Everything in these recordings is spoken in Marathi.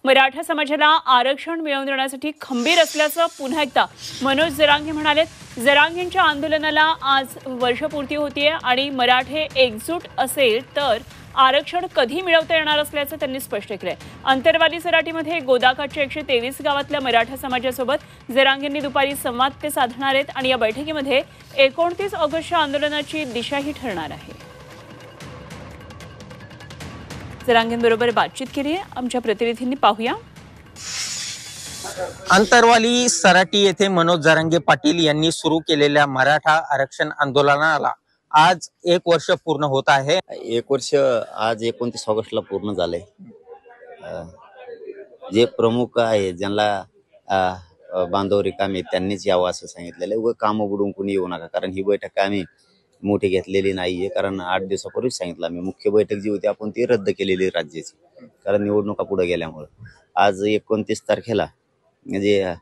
मराठा समाजाला आरक्षण मिळवून देण्यासाठी खंबीर असल्याचं पुन्हा एकदा मनोज जरांगे म्हणाले। जरांगेंच्या आंदोलनाला आज वर्षपूर्ती होतीये आणि मराठे एकजूट असेल तर आरक्षण कधी मिळवता येणार असल्याचं त्यांनी स्पष्ट केलंय। अंतरवाली सराटीमध्ये गोदाकाठच्या 123 गावातल्या मराठा समाजासोबत जरांगेंनी दुपारी संवाद ते साधणार आहेत आणि या बैठकीमध्ये 29 ऑगस्टच्या आंदोलनाची दिशाही ठरणार आहे। जरांगेंबरोबर बातचीत केली आहे आमच्या प्रतिनिधींनी, पाहूया। अंतरवाली सराटी येथे मनोज जरांगे पाटील यांनी सुरू केलेल्या मराठा आरक्षण आंदोलनाला आज 1 वर्ष पूर्ण होत आहे। 1 वर्ष आज 29 ऑगस्टला पूर्ण झाले। जे प्रमुख आहे ज्यांना बांधव रिकामे त्यांनीच यावं असं सांगितलेलं आहे। काम उघडून कोणी येऊ नका, कारण ही बैठक आम्ही मोठी घेतलेली नाहीये। कारण 8 दिवसापूर्वी सांगितलं आम्ही, मुख्य बैठक जी होती आपण ती रद्द केलेली राज्याची, कारण निवडणुका पुढे गेल्यामुळे। आज 29 तारखेला म्हणजे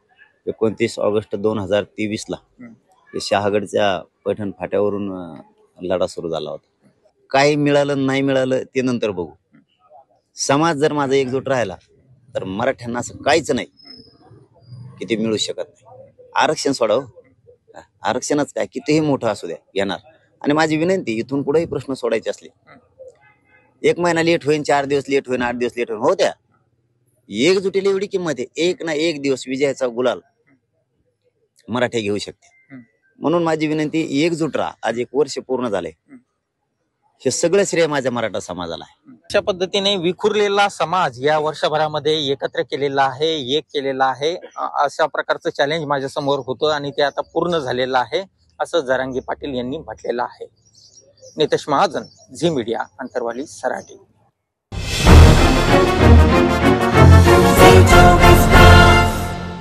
29 ऑगस्ट 2023 ला शहागडच्या पैठण फाट्यावरून लढा सुरू झाला होता। काही मिळालं नाही मिळालं ते नंतर बघू। समाज जर माझा एकजूट राहिला तर मराठ्यांना असं काहीच नाही की ते मिळू शकत नाही। आरक्षण सोडाव, आरक्षणच काय कितीही मोठं असू द्या येणार। आणि माझी विनंती, इथून पुढेही प्रश्न सोडायचे असले 1 महिना लेट होईल, 4 दिवस लेट होईल, 8 दिवस लेट होईल, हो द्या। एकजुटीला एवढी किंमत आहे, एक ना एक दिवस विजयाचा गुलाल मराठे घेऊ शकते। म्हणून माझी विनंती, एकजूट राहा। आज 1 वर्ष पूर्ण झाले, हे सगळं श्रेय माझ्या मराठा समाजाला आहे। अशा पद्धतीने विखुरलेला समाज या वर्षभरामध्ये एकत्र केलेला आहे, एक केलेला आहे। अशा प्रकारचं चॅलेंज माझ्या समोर होतं आणि ते आता पूर्ण झालेलं आहे असं जरांगे पाटील यांनी म्हटलेलं आहे। Nitesh Mahajan, Zee Media, Antarwali Sarati.